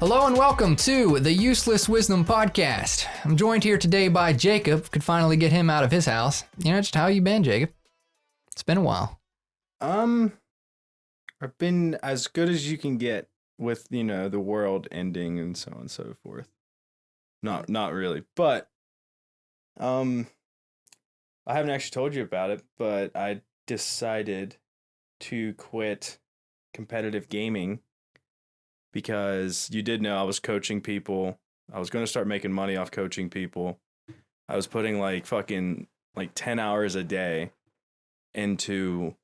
Hello and welcome to the Useless Wisdom Podcast. I'm joined here today by Jacob. Could finally get him out of his house. Just how you been, Jacob? It's been a while. I've been as good as you can get with, the world ending and so on and so forth. Not really, but I haven't actually told you about it, but I decided to quit competitive gaming because you did know I was coaching people. I was going to start making money off coaching people. I was putting like 10 hours a day into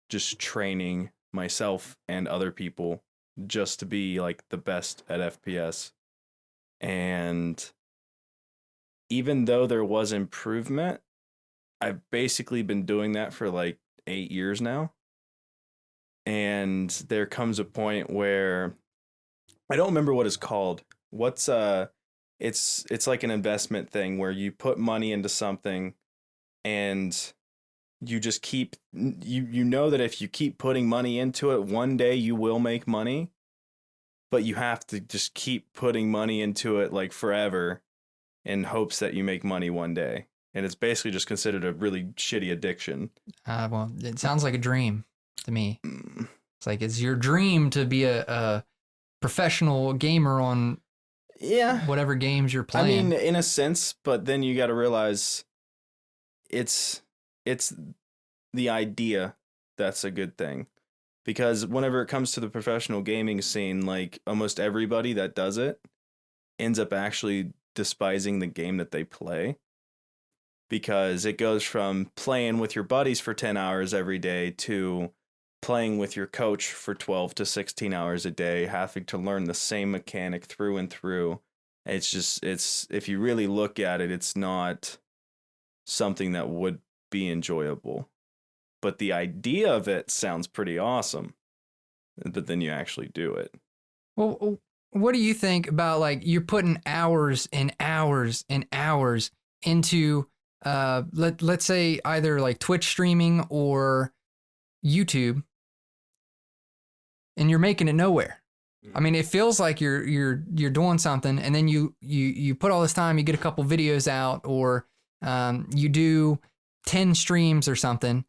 just training myself and other people just to be like the best at FPS. And even though there was improvement, I've basically been doing that for like 8 years now. And there comes a point where I don't remember what it's called. It's like an investment thing where you put money into something and you just keep you know that if you keep putting money into it, one day you will make money, but you have to just keep putting money into it like forever in hopes that you make money one day. And it's basically just considered a really shitty addiction. Well, it sounds like a dream to me. It's like it's your dream to be a professional gamer on whatever games you're playing. I mean, in a sense, but then you got to realize it's the idea that's a good thing. Because whenever it comes to the professional gaming scene, like almost everybody that does it ends up actually despising the game that they play. Because it goes from playing with your buddies for 10 hours every day to playing with your coach for 12 to 16 hours a day, having to learn the same mechanic through and through. It's if you really look at it, it's not something that would be enjoyable. But the idea of it sounds pretty awesome. But then you actually do it. Well, what do you think about like you're putting hours and hours and hours into let's say either like Twitch streaming or YouTube, and you're making it nowhere. I mean, it feels like you're doing something, and then you put all this time, you get a couple videos out, or you do 10 streams or something,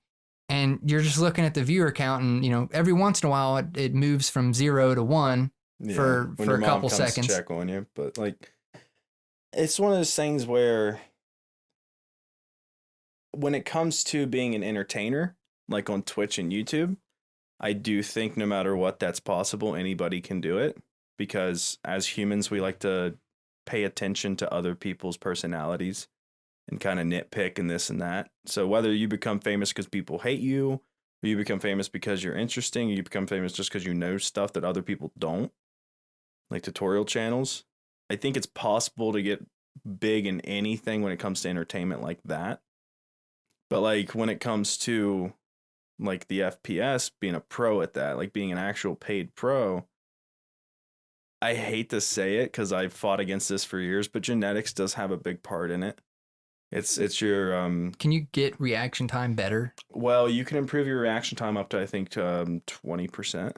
and you're just looking at the viewer count, and every once in a while it moves from 0 to 1 for a couple seconds. To check on you, but like it's one of those things where when it comes to being an entertainer, like on Twitch and YouTube, I do think no matter what, that's possible. Anybody can do it because as humans, we like to pay attention to other people's personalities and kind of nitpick and this and that. So whether you become famous because people hate you, or you become famous because you're interesting, or you become famous just because you know stuff that other people don't, like tutorial channels, I think it's possible to get big in anything when it comes to entertainment like that. But like when it comes to like the FPS, being a pro at that, like being an actual paid pro, I hate to say it because I've fought against this for years, but genetics does have a big part in it. It's your Can you get reaction time better? Well, you can improve your reaction time up to I think 20%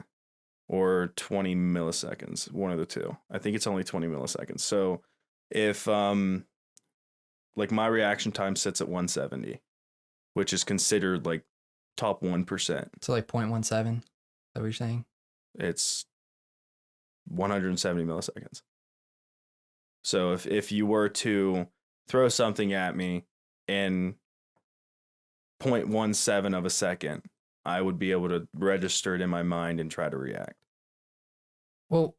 or 20 milliseconds, one of the two. I think it's only 20 milliseconds. So if like my reaction time sits at 170, which is considered like top 1%. So like 0.17, is that what you're saying? It's 170 milliseconds. So if you were to throw something at me in 0.17 of a second, I would be able to register it in my mind and try to react. Well,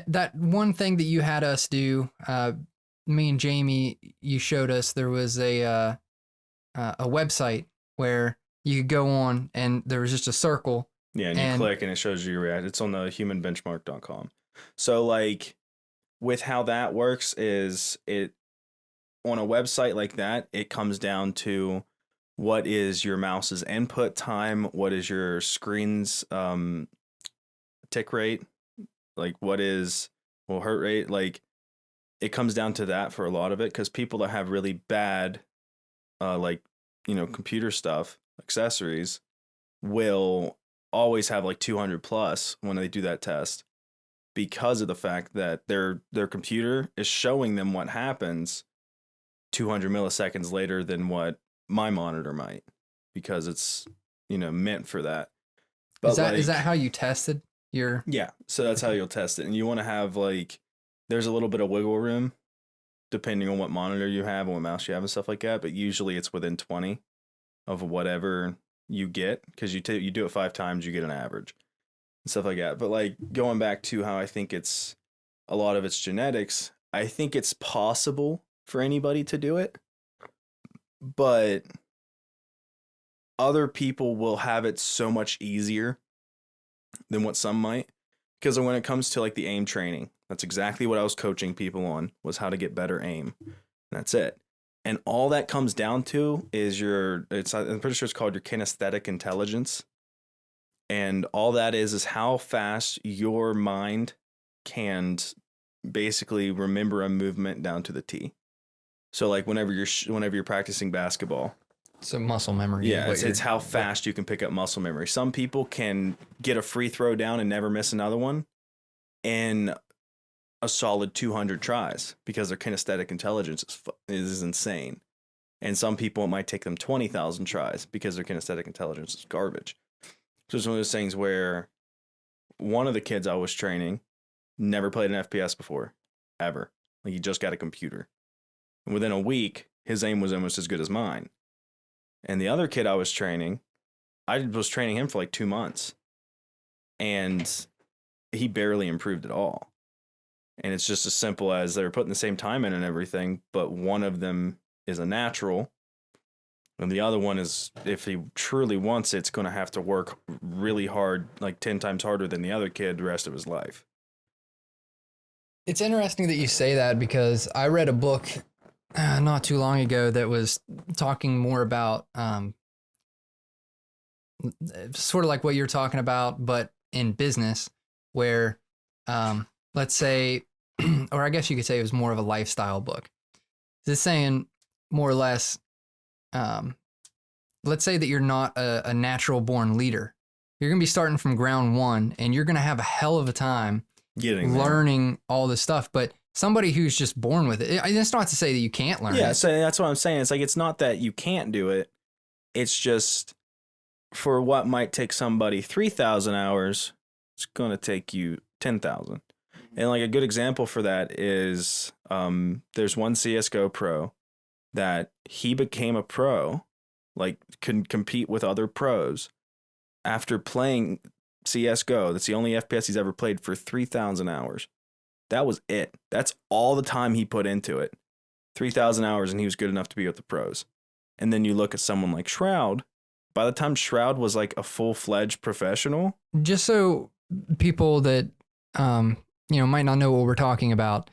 that one thing that you had us do, me and Jamie, you showed us there was a website where you could go on and there was just a circle. Yeah, and you click and it shows you your react. It's on the humanbenchmark.com. So like with how that works is it on a website like that, it comes down to what is your mouse's input time, what is your screen's tick rate, like what is heart rate, like it comes down to that for a lot of it because people that have really bad computer stuff, accessories, will always have like 200 plus when they do that test. because of the fact that their computer is showing them what happens 200 milliseconds later than what my monitor might, because it's, meant for that. But Is that how you tested your? Yeah, so that's how you'll test it. And you want to have like, there's a little bit of wiggle room depending on what monitor you have and what mouse you have and stuff like that, but usually it's within 20 of whatever you get, because you do it 5 times, you get an average and stuff like that. But like, going back to how I think it's a lot of it's genetics, I think it's possible for anybody to do it, but other people will have it so much easier than what some might. Because when it comes to like the aim training, that's exactly what I was coaching people on, was how to get better aim. And that's it. And all that comes down to is I'm pretty sure it's called your kinesthetic intelligence. And all that is how fast your mind can basically remember a movement down to the T. So like whenever you're practicing basketball, So muscle memory. yeah, it's how fast you can pick up muscle memory. Some people can get a free throw down and never miss another one in a solid 200 tries because their kinesthetic intelligence is insane. And some people, it might take them 20,000 tries because their kinesthetic intelligence is garbage. So it's one of those things where one of the kids I was training never played an FPS before, ever. Like, he just got a computer. And within a week, his aim was almost as good as mine. And the other kid I was training him for like 2 months. And he barely improved at all. And it's just as simple as they were putting the same time in and everything, but one of them is a natural. And the other one is, if he truly wants it, it's going to have to work really hard, like 10 times harder than the other kid the rest of his life. It's interesting that you say that, because I read a book not too long ago that was talking more about sort of like what you're talking about, but in business, where let's say, or I guess you could say it was more of a lifestyle book. It's saying more or less, let's say that you're not a natural born leader. You're going to be starting from ground one, and you're going to have a hell of a time learning all this stuff. But somebody who's just born with it, it's not to say that you can't learn it. Yeah, so that's what I'm saying. It's like, it's not that you can't do it. It's just, for what might take somebody 3,000 hours, it's going to take you 10,000. And like a good example for that is there's one CSGO pro that he became a pro, like could compete with other pros after playing CSGO. That's the only FPS he's ever played for 3,000 hours. That was it. That's all the time he put into it. 3,000 hours, and he was good enough to be with the pros. And then you look at someone like Shroud. By the time Shroud was like a full-fledged professional. Just so people that might not know what we're talking about,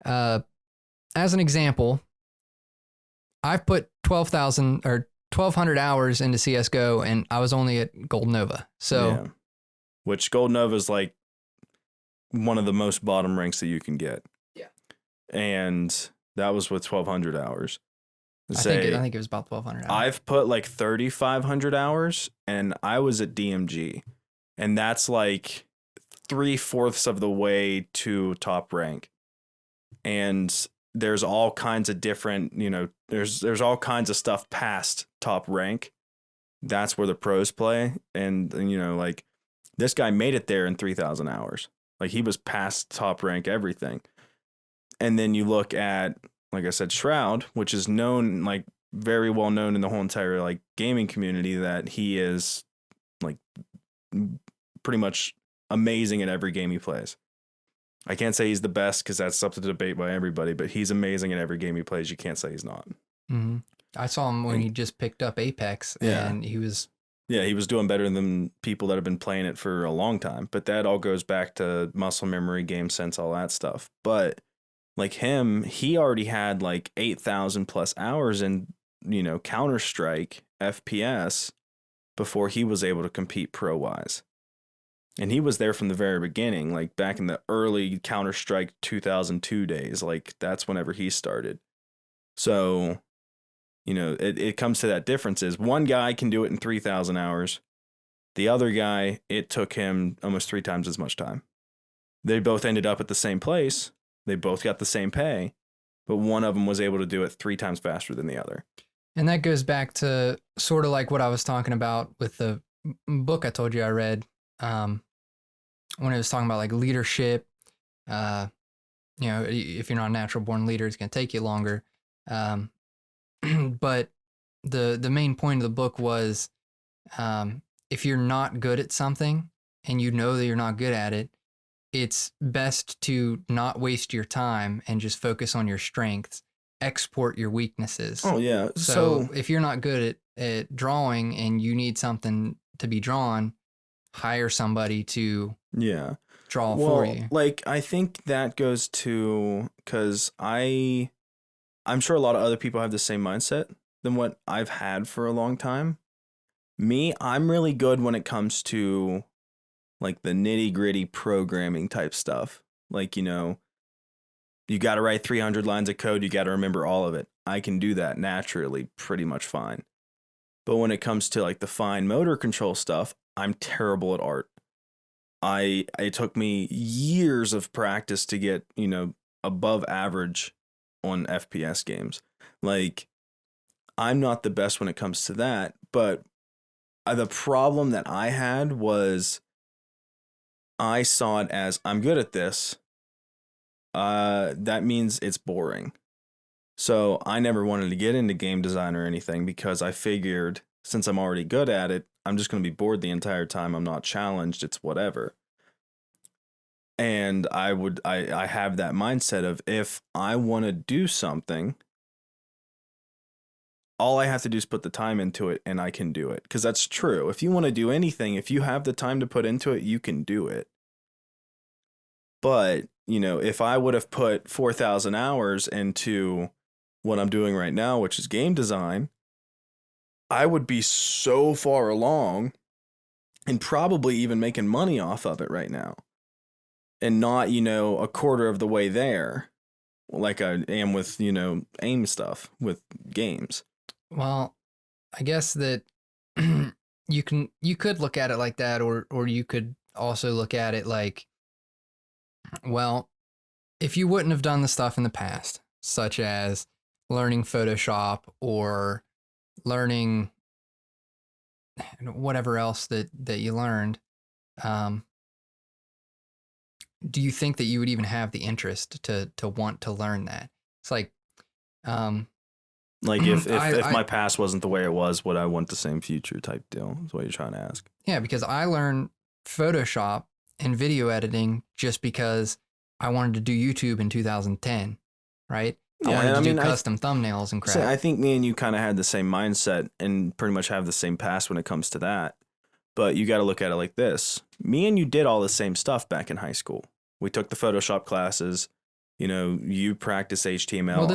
as an example, I've put 12,000 or 1,200 hours into CSGO, and I was only at Gold Nova. So, yeah. Which Gold Nova is like one of the most bottom ranks that you can get. Yeah. And that was with 1,200 hours. I think it was about 1,200 hours. I've put like 3,500 hours, and I was at DMG, and that's like 3/4 of the way to top rank. And there's all kinds of different, there's all kinds of stuff past top rank. That's where the pros play. And like, this guy made it there in 3,000 hours. Like, he was past top rank everything. And then you look at, like I said, Shroud, which is known, like very well known in the whole entire like gaming community, that he is like pretty much amazing at every game he plays. I can't say he's the best, because that's up to debate by everybody, but he's amazing at every game he plays. You can't say he's not. Mm-hmm. I saw him when he just picked up Apex, and he was doing better than people that have been playing it for a long time. But that all goes back to muscle memory, game sense, all that stuff. But like him, he already had like 8,000 plus hours in, Counter-Strike FPS before he was able to compete pro-wise. And he was there from the very beginning, like back in the early Counter-Strike 2002 days. Like, that's whenever he started. So, it comes to that difference is one guy can do it in 3,000 hours. The other guy, it took him almost 3 times as much time. They both ended up at the same place. They both got the same pay, but one of them was able to do it 3 times faster than the other. And that goes back to sort of like what I was talking about with the book I told you I read, when it was talking about like leadership. If you're not a natural born leader, it's going to take you longer. But the main point of the book was, if you're not good at something and you know that you're not good at it, it's best to not waste your time and just focus on your strengths, export your weaknesses. Oh yeah. So if you're not good at drawing and you need something to be drawn, hire somebody to draw for you. Like I think that goes to, because I'm sure a lot of other people have the same mindset than what I've had for a long time. Me, I'm really good when it comes to like the nitty gritty programming type stuff. Like, you got to write 300 lines of code. You got to remember all of it. I can do that naturally pretty much fine. But when it comes to like the fine motor control stuff, I'm terrible at art. It took me years of practice to get, above average on FPS games. Like, I'm not the best when it comes to that, but the problem that I had was I saw it as, I'm good at this. That means it's boring. So I never wanted to get into game design or anything, because I figured since I'm already good at it, I'm just going to be bored the entire time. I'm not challenged. It's whatever. And I have that mindset of, if I want to do something, all I have to do is put the time into it and I can do it. Because that's true. If you want to do anything, if you have the time to put into it, you can do it. But, if I would have put 4,000 hours into what I'm doing right now, which is game design, I would be so far along and probably even making money off of it right now. And not, a quarter of the way there, like I am with, AIM stuff with games. Well, I guess that you could look at it like that, or you could also look at it like, well, if you wouldn't have done the stuff in the past, such as learning Photoshop or learning whatever else that you learned, do you think that you would even have the interest to want to learn that? It's like, like if my past wasn't the way it was, would I want the same future type deal? Is what you're trying to ask. Yeah, because I learned Photoshop and video editing just because I wanted to do YouTube in 2010, right? I wanted to do custom thumbnails and crap. I think me and you kind of had the same mindset and pretty much have the same past when it comes to that. But you got to look at it like this. Me and you did all the same stuff back in high school. We took the Photoshop classes. You practice HTML. Well,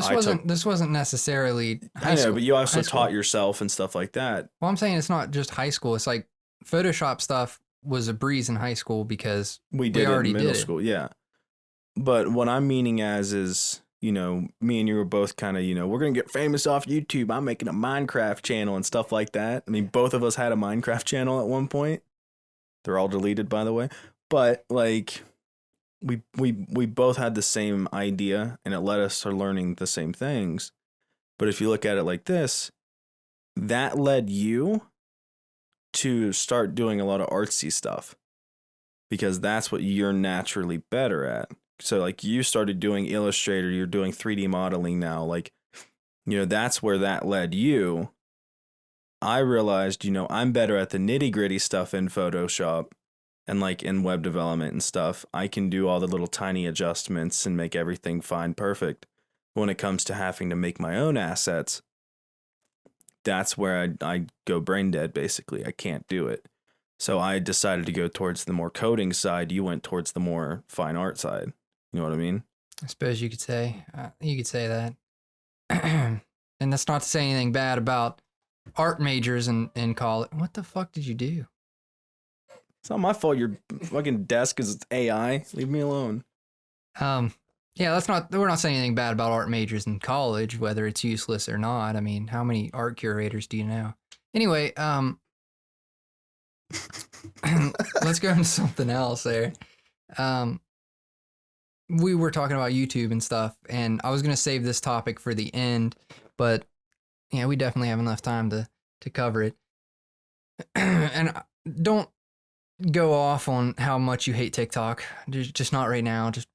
this wasn't necessarily high school. But you also taught yourself and stuff like that. Well, I'm saying it's not just high school. It's like Photoshop stuff was a breeze in high school because we already did it in middle school. Yeah. But what I'm meaning is, me and you were both kind of, we're going to get famous off YouTube. I'm making a Minecraft channel and stuff like that. I mean, both of us had a Minecraft channel at one point. They're all deleted, by the way. But like, we both had the same idea, and it led us to learning the same things. But if you look at it like this, that led you to start doing a lot of artsy stuff, because that's what you're naturally better at. So like, you started doing Illustrator, you're doing 3D modeling now. Like, that's where that led you. I realized, I'm better at the nitty gritty stuff in Photoshop and like in web development and stuff. I can do all the little tiny adjustments and make everything fine, perfect. When it comes to having to make my own assets, that's where I go brain dead, basically. I can't do it. So I decided to go towards the more coding side. You went towards the more fine art side. You know what I mean? I suppose you could say that. And that's not to say anything bad about art majors in college. What the fuck did you do? It's not my fault. Your fucking desk is AI. Leave me alone. Yeah, we're not saying anything bad about art majors in college, whether it's useless or not. I mean, how many art curators do you know? Anyway, let's go into something else there. we were talking about YouTube and stuff, and I was gonna save this topic for the end, but yeah, we definitely have enough time to cover it. And don't go off on how much you hate TikTok. Just not right now. Just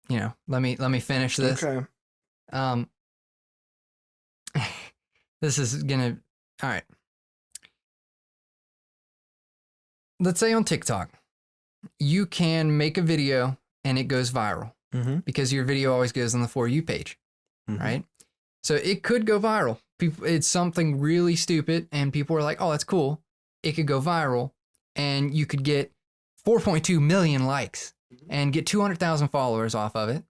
let me finish this. Okay. This is gonna all right. Let's say on TikTok, you can make a video and it goes viral because your video always goes on the For You page, right? So it could go viral. It's something really stupid, and people are like, "Oh, that's cool." It could go viral, and you could get 4.2 million likes and get 200,000 followers off of it.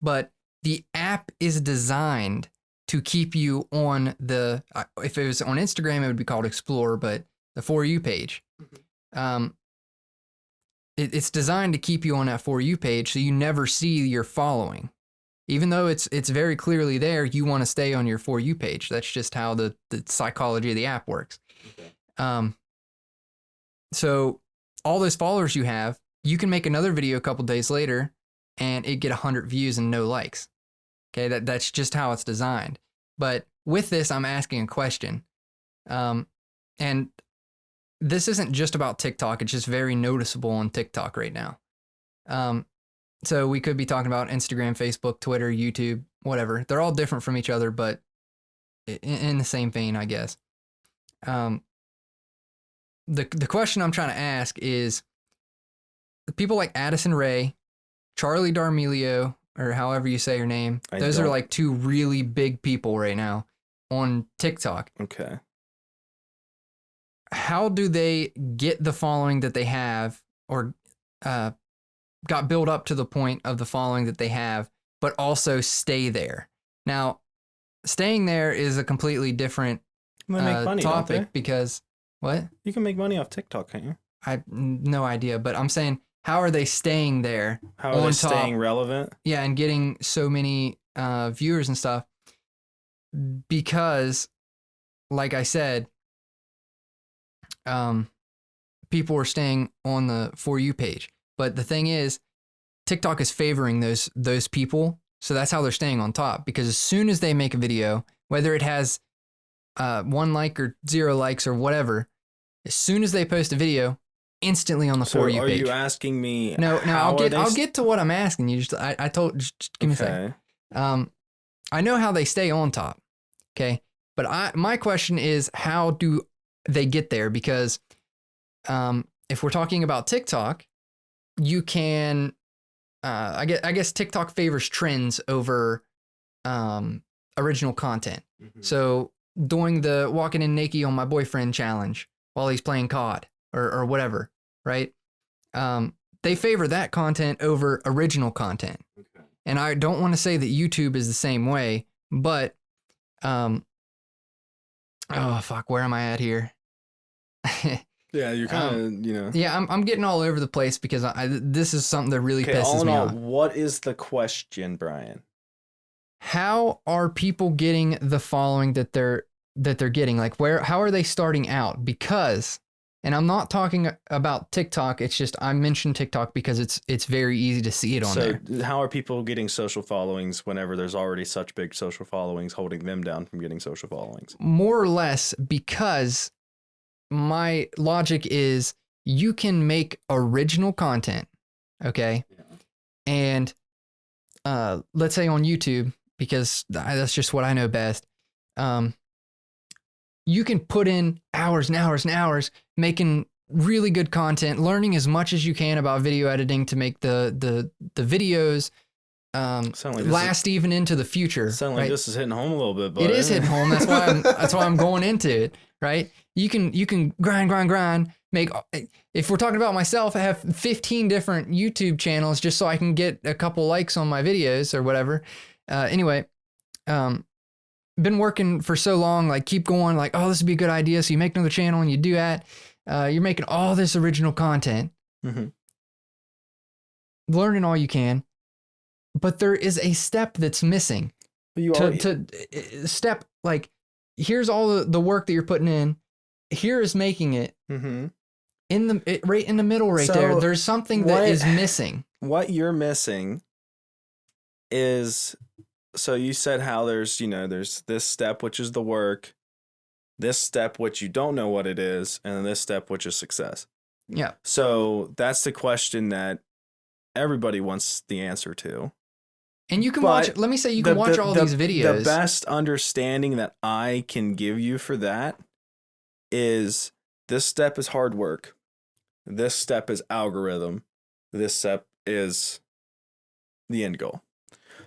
But the app is designed to keep you on the. If it was on Instagram, it would be called Explore, but the For You page. It's designed to keep you on that For You page, so you never see your following. Even though it's very clearly there, you want to stay on your For You page. That's just how the psychology of the app works. Okay. So all those followers you have, you can make another video a couple days later, and it get 100 views and no likes. Okay, that's just how it's designed. But with this, I'm asking a question, and this isn't just about TikTok. It's just very noticeable on TikTok right now. So we could be talking about Instagram, Facebook, Twitter, YouTube, whatever. They're all different from each other, but in the same vein, I guess. The question I'm trying to ask is, people like Addison Rae, Charlie D'Amelio, or however you say her name, those are like two really big people right now on TikTok. Okay. How do they get the following that they have, or got built up to the point of the following that they have, but also stay there? Now, staying there is a completely different topic because what? You can make money off TikTok, can't you? I no idea, but I'm saying, how are they staying there? How are they staying relevant? Yeah, and getting so many viewers and stuff. Because, like I said, people are staying on the For You page. But the thing is, TikTok is favoring those people, so that's how they're staying on top. Because as soon as they make a video, whether it has 1 like or 0 likes or whatever, as soon as they post a video, instantly on the For You page. Are you asking me? No. I'll get to what I'm asking you. Just give me a second. I know how they stay on top. Okay, but my question is, how do they get there? Because if we're talking about TikTok, you can. I guess TikTok favors trends over original content. So doing the walking in naked on my boyfriend challenge while he's playing COD or whatever, right? They favor that content over original content. Okay. And I don't want to say that YouTube is the same way, but oh fuck, where am I at here? Yeah, you're kind of, Yeah, I'm getting all over the place because this is something that really pisses me off. What is the question, Brian? How are people getting the following that they're getting? Like, how are they starting out? Because, and I'm not talking about TikTok. It's just, I mentioned TikTok because it's very easy to see it on there. So how are people getting social followings whenever there's already such big social followings holding them down from getting social followings? More or less, because my logic is, you can make original content, okay? Yeah. And let's say on YouTube, because that's just what I know best, you can put in hours and hours and hours making really good content, learning as much as you can about video editing to make the videos last even into the future. Sound like this is hitting home a little bit, but it is hitting home. That's why I'm going into it, right? You can grind, make, if we're talking about myself, I have 15 different YouTube channels just so I can get a couple likes on my videos or whatever. Anyway, been working for so long, like keep going, like, oh, this would be a good idea. So you make another channel and you do that. You're making all this original content, learning all you can, but there is a step that's missing. Step, like, here's all the work that you're putting in. Here is making it right in the middle right there. There's something that is missing. What you're missing is, so you said how there's, there's this step, which is the work, this step, which you don't know what it is, and then this step, which is success. Yeah. So that's the question that everybody wants the answer to. And you can But watch, let me say, you can watch all these videos. The best understanding that I can give you for that is this step is hard work. This step is algorithm. This step is the end goal.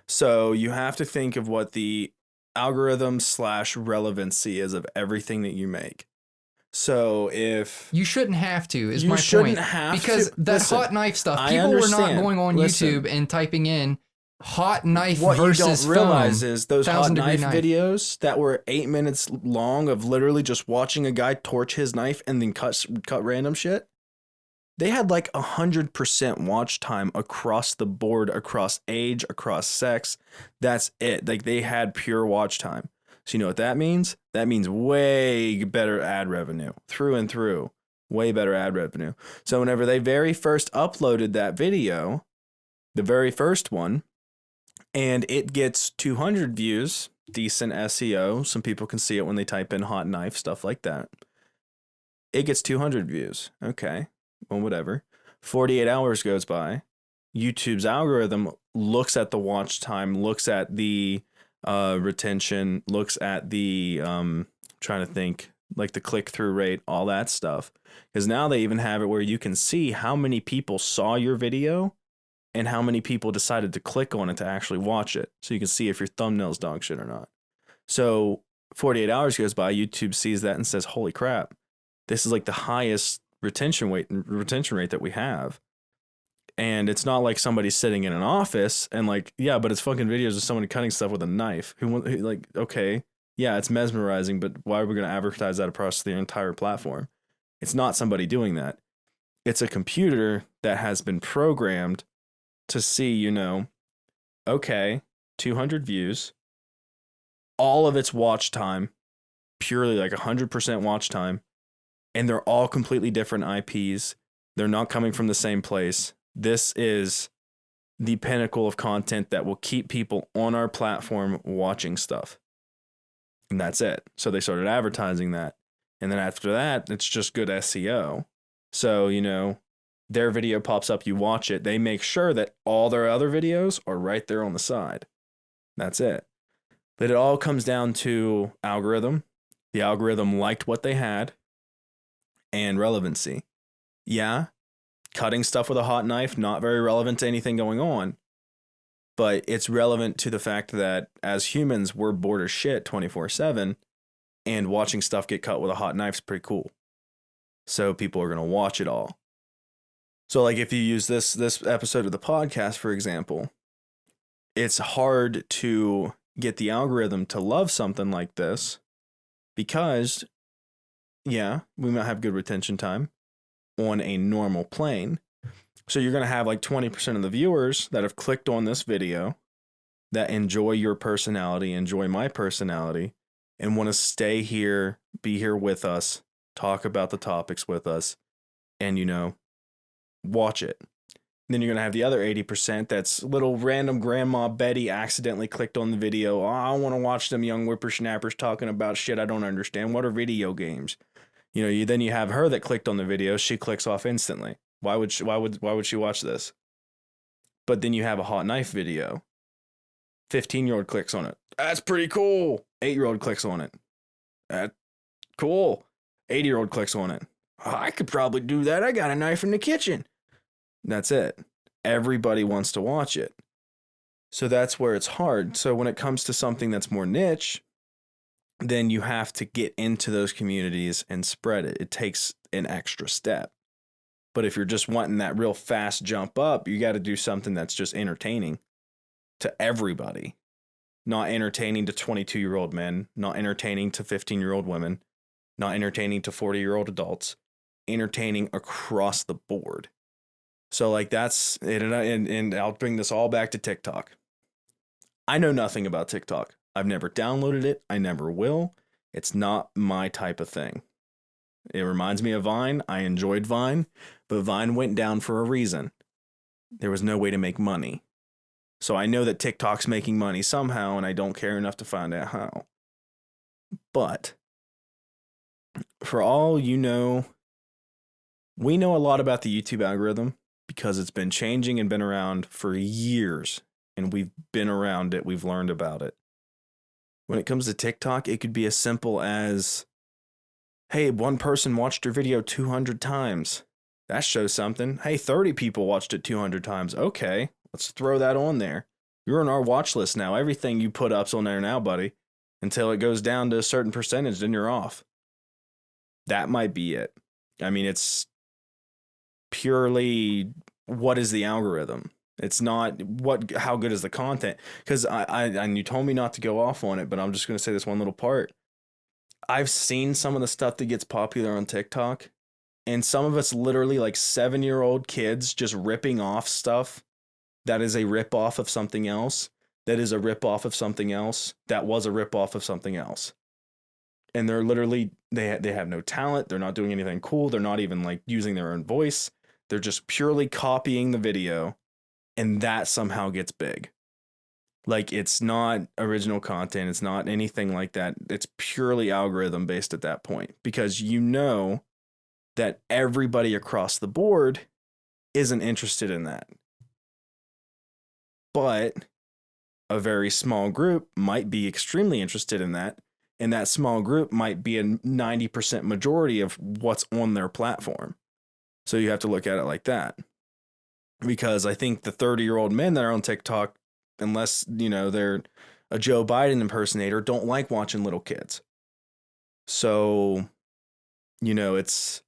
So you have to think of what the algorithm / relevancy is of everything that you make. So if you shouldn't have to, is you my shouldn't point. have Because to. that Listen, hot knife stuff, I people were not understand. going on Listen. YouTube and typing in hot knife what versus you don't realize foam, is those hot 1,000-degree knife videos that were 8 minutes long of literally just watching a guy torch his knife and then cut random shit. They had like 100% watch time across the board, across age, across sex. That's it. Like they had pure watch time. So you know what that means? That means way better ad revenue through and through. Way better ad revenue. So whenever they very first uploaded that video, the very first one, and it gets 200 views, decent SEO. Some people can see it when they type in hot knife, stuff like that. It gets 200 views. Okay, well, whatever. 48 hours goes by. YouTube's algorithm looks at the watch time, looks at the retention, looks at the, trying to think, like the click-through rate, all that stuff. Because now they even have it where you can see how many people saw your video and how many people decided to click on it to actually watch it. So you can see if your thumbnail's dog shit or not. So 48 hours goes by, YouTube sees that and says, holy crap, this is like the highest retention rate that we have. And it's not like somebody's sitting in an office and like, yeah, but it's fucking videos of someone cutting stuff with a knife. Who like, okay, yeah, it's mesmerizing, but why are we going to advertise that across the entire platform? It's not somebody doing that. It's a computer that has been programmed to see, okay, 200 views, all of its watch time, purely like 100% watch time, and they're all completely different IPs. They're not coming from the same place. This is the pinnacle of content that will keep people on our platform watching stuff. And that's it. So they started advertising that. And then after that, it's just good SEO. So, their video pops up, you watch it, they make sure that all their other videos are right there on the side. That's it. But it all comes down to algorithm. The algorithm liked what they had and relevancy. Yeah, cutting stuff with a hot knife, not very relevant to anything going on, but it's relevant to the fact that as humans, we're bored as shit 24/7, and watching stuff get cut with a hot knife is pretty cool. So people are going to watch it all. So like if you use this episode of the podcast, for example, it's hard to get the algorithm to love something like this because, yeah, we might have good retention time on a normal plane. So you're going to have like 20% of the viewers that have clicked on this video that enjoy your personality, enjoy my personality, and want to stay here, be here with us, talk about the topics with us, and, watch it. And then you're going to have the other 80% that's little random grandma Betty accidentally clicked on the video. Oh, I want to watch them young whippersnappers talking about shit I don't understand. What are video games? Then you have her that clicked on the video. She clicks off instantly. Why would she watch this? But then you have a hot knife video. 15-year-old clicks on it. That's pretty cool. 8-year-old clicks on it. That's cool. 80-year-old clicks on it. Oh, I could probably do that. I got a knife in the kitchen. That's it. Everybody wants to watch it. So that's where it's hard. So when it comes to something that's more niche, then you have to get into those communities and spread it. It takes an extra step. But if you're just wanting that real fast jump up, you got to do something that's just entertaining to everybody. Not entertaining to 22-year-old men, not entertaining to 15-year-old women, not entertaining to 40-year-old adults, entertaining across the board. So like that's it. And I'll bring this all back to TikTok. I know nothing about TikTok. I've never downloaded it. I never will. It's not my type of thing. It reminds me of Vine. I enjoyed Vine, but Vine went down for a reason. There was no way to make money. So I know that TikTok's making money somehow, and I don't care enough to find out how. But for all you know, we know a lot about the YouTube algorithm because it's been changing and been around for years, and we've been around it, we've learned about it. When it comes to TikTok, it could be as simple as, hey, one person watched your video 200 times. That shows something. Hey, 30 people watched it 200 times. Okay, let's throw that on there. You're on our watch list now. Everything you put up's on there now, buddy. Until it goes down to a certain percentage, then you're off. That might be it. I mean, it's purely what is the algorithm. It's not how good is the content. Because and you told me not to go off on it, but I'm just going to say this one little part. I've seen some of the stuff that gets popular on TikTok, and some of it's literally like 7-year-old kids just ripping off stuff that is a rip off of something else, that is a rip off of something else, that was a rip off of something else. And they're literally, they have no talent. They're not doing anything cool. They're not even like using their own voice. They're just purely copying the video, and that somehow gets big. Like, it's not original content. It's not anything like that. It's purely algorithm based at that point, because you know that everybody across the board isn't interested in that. But a very small group might be extremely interested in that. And that small group might be a 90% majority of what's on their platform. So you have to look at it like that. Because I think the 30-year-old men that are on TikTok, unless, they're a Joe Biden impersonator, don't like watching little kids. So, it's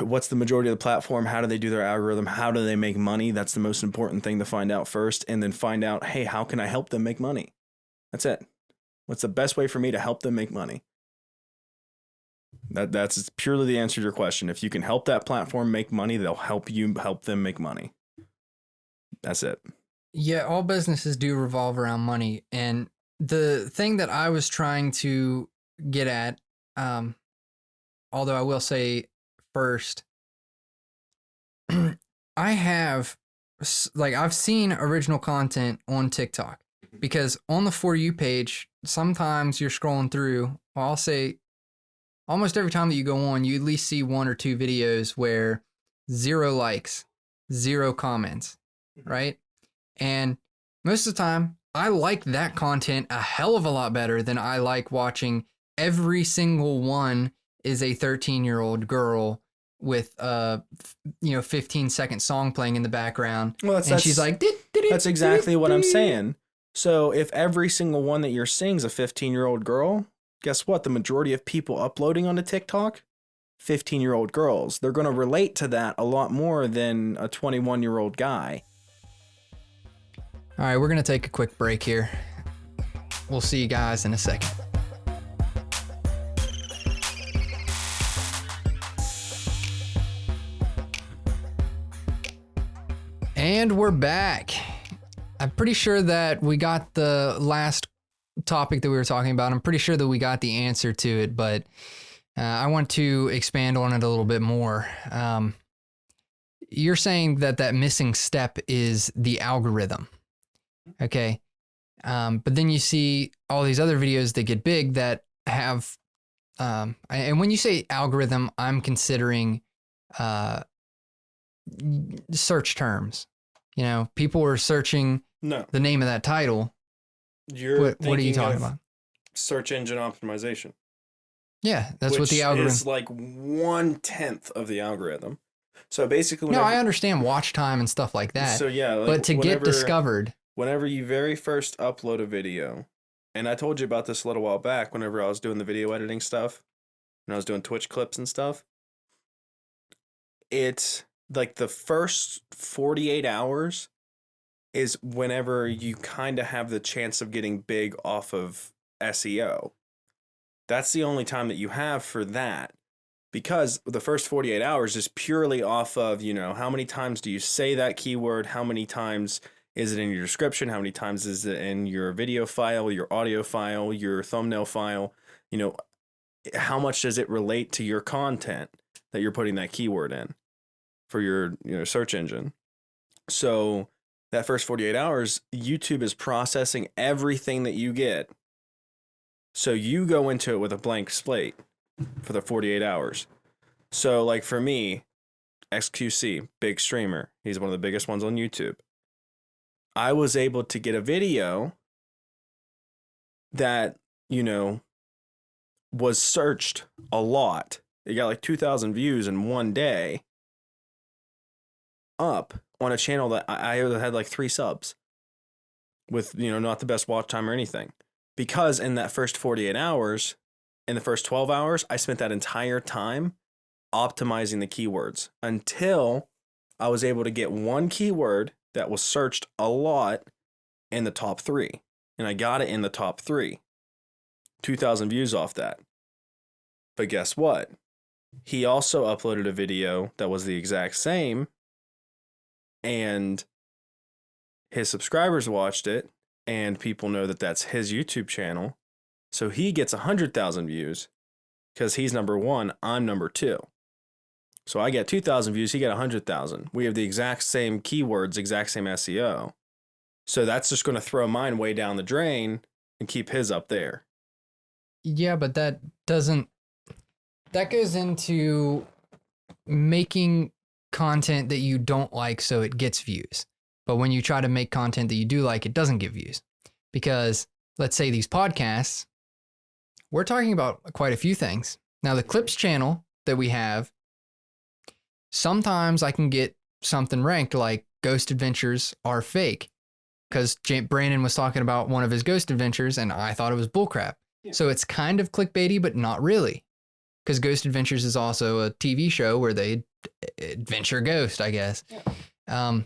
what's the majority of the platform? How do they do their algorithm? How do they make money? That's the most important thing to find out first. And then find out, hey, how can I help them make money? That's it. What's the best way for me to help them make money? That's purely the answer to your question. If you can help that platform make money, they'll help you help them make money. That's it. Yeah, all businesses do revolve around money. And the thing that I was trying to get at, although I will say first, I've seen original content on TikTok, because on the For You page, sometimes you're scrolling through, well, I'll say almost every time that you go on, you at least see 1 or 2 videos where 0 likes, 0 comments, right? And most of the time, I like that content a hell of a lot better than I like watching every single one is a 13-year-old girl with 15-second song playing in the background. Well, and she's like, that's exactly what I'm saying. So if every single one that you're seeing is a 15-year-old girl, guess what? The majority of people uploading onto TikTok, 15-year-old girls. They're going to relate to that a lot more than a 21-year-old guy. All right, we're going to take a quick break here. We'll see you guys in a second. And we're back. I'm pretty sure that we got the last topic that we were talking about. I'm pretty sure that we got the answer to it, but I want to expand on it a little bit more. You're saying that missing step is the algorithm. Okay. But then you see all these other videos that get big that have, and when you say algorithm, I'm considering search terms. People are searching the name of that title. What are you talking about? Search engine optimization. Yeah, that's what the algorithm is like 1/10 of the algorithm. So basically, I understand watch time and stuff like that. So yeah, but to get discovered, whenever you very first upload a video, and I told you about this a little while back, whenever I was doing the video editing stuff, and I was doing Twitch clips and stuff, it's like the first 48 hours is whenever you kind of have the chance of getting big off of SEO. That's the only time that you have for that, because the first 48 hours is purely off of, how many times do you say that keyword? How many times is it in your description? How many times is it in your video file, your audio file, your thumbnail file? How much does it relate to your content that you're putting that keyword in for your search engine? So that first 48 hours, YouTube is processing everything that you get. So you go into it with a blank slate for the 48 hours. So, like for me, XQC, big streamer, he's one of the biggest ones on YouTube. I was able to get a video that, you know, was searched a lot. It got like 2,000 views in one day up on a channel that I had like 3 subs with, you know, not the best watch time or anything. Because in that first 48 hours, in the first 12 hours, I spent that entire time optimizing the keywords until I was able to get one keyword that was searched a lot in the top 3. And I got it in the top 3. 2,000 views off that. But guess what? He also uploaded a video that was the exact same, and his subscribers watched it, and people know that that's his YouTube channel. So he gets 100,000 views because he's number 1, I'm number 2. So I get 2,000 views, he got 100,000. We have the exact same keywords, exact same SEO. So that's just going to throw mine way down the drain and keep his up there. Yeah, but that goes into making content that you don't like so it gets views. But when you try to make content that you do like, it doesn't get views. Because let's say these podcasts, we're talking about quite a few things. Now, the Clips channel that we have, sometimes I can get something ranked like Ghost Adventures are fake. Because Brandon was talking about one of his Ghost Adventures and I thought it was bullcrap. Yeah. So it's kind of clickbaity, but not really. Because Ghost Adventures is also a TV show where they adventure ghost, I guess. Yeah.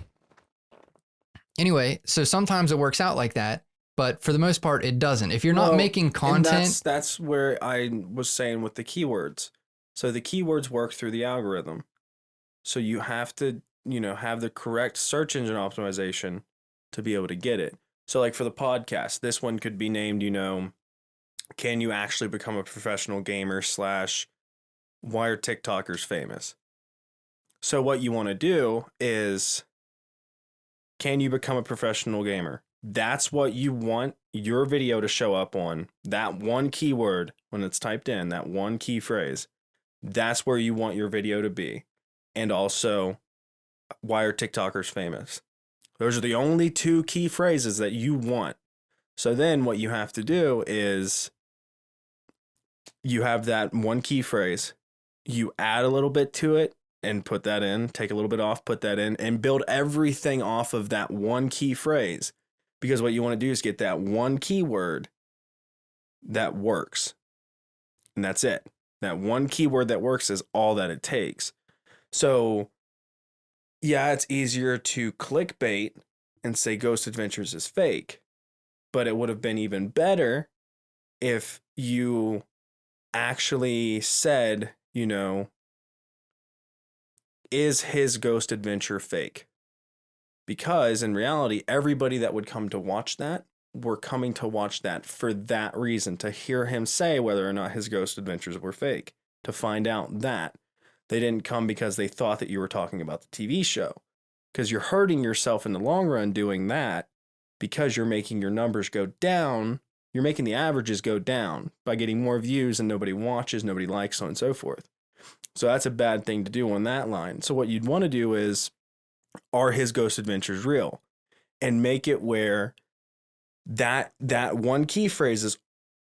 Anyway, so sometimes it works out like that, but for the most part, it doesn't. If you're not making content... That's where I was saying with the keywords. So the keywords work through the algorithm. So you have to, you know, have the correct search engine optimization to be able to get it. So like for the podcast, this one could be named, you know, can you actually become a professional gamer / why are TikTokers famous? So what you want to do is, can you become a professional gamer? That's what you want your video to show up on. That one keyword, when it's typed in, that one key phrase, that's where you want your video to be. And also, why are TikTokers famous? Those are the only 2 key phrases that you want. So then what you have to do is you have that one key phrase, you add a little bit to it and put that in, take a little bit off, put that in, and build everything off of that one key phrase. Because what you want to do is get that one keyword that works. And that's it. That one keyword that works is all that it takes. So yeah, it's easier to clickbait and say Ghost Adventures is fake, but it would have been even better if you actually said, you know, is his Ghost Adventure fake? Because in reality, everybody that would come to watch that were coming to watch that for that reason, to hear him say whether or not his Ghost Adventures were fake, to find out that. They didn't come because they thought that you were talking about the TV show. Because you're hurting yourself in the long run doing that, because you're making your numbers go down. You're making the averages go down by getting more views and nobody watches, nobody likes, so on and so forth. So that's a bad thing to do on that line. So what you'd want to do is, are his Ghost Adventures real? And make it where that one key phrase is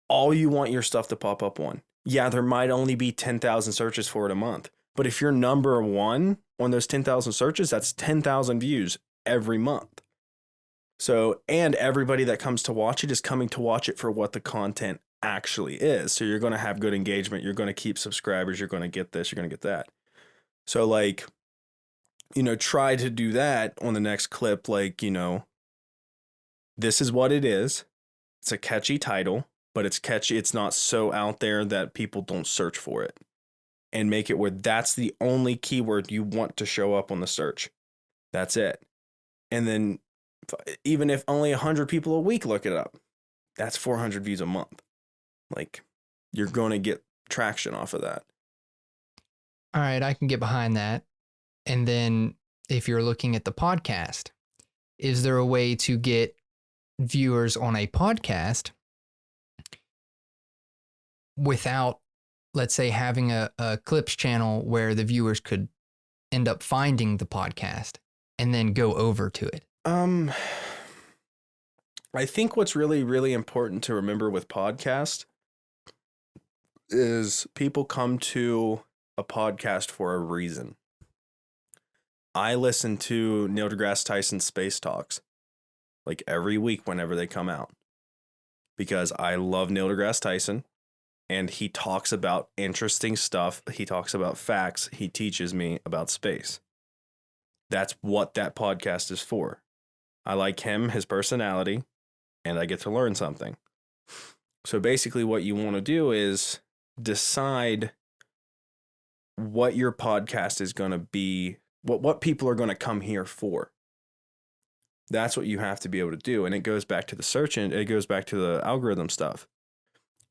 all you want your stuff to pop up on. Yeah, there might only be 10,000 searches for it a month. But if you're number 1 on those 10,000 searches, that's 10,000 views every month. So, and everybody that comes to watch it is coming to watch it for what the content actually is. So you're going to have good engagement. You're going to keep subscribers. You're going to get this. You're going to get that. So like, you know, try to do that on the next clip. Like, you know, this is what it is. It's a catchy title, but it's catchy. It's not so out there that people don't search for it. And make it where that's the only keyword you want to show up on the search. That's it. And then even if only 100 people a week look it up, that's 400 views a month. Like, you're going to get traction off of that. All right, I can get behind that. And then if you're looking at the podcast, is there a way to get viewers on a podcast without, let's say, having a clips channel where the viewers could end up finding the podcast and then go over to it? I think what's really, really important to remember with podcast is people come to a podcast for a reason. I listen to Neil deGrasse Tyson's Space Talks like every week whenever they come out because I love Neil deGrasse Tyson and he talks about interesting stuff. He talks about facts. He teaches me about space. That's what that podcast is for. I like him, his personality, and I get to learn something. So basically what you want to do is decide what your podcast is going to be, what people are going to come here for. That's what you have to be able to do. And it goes back to the search and it goes back to the algorithm stuff.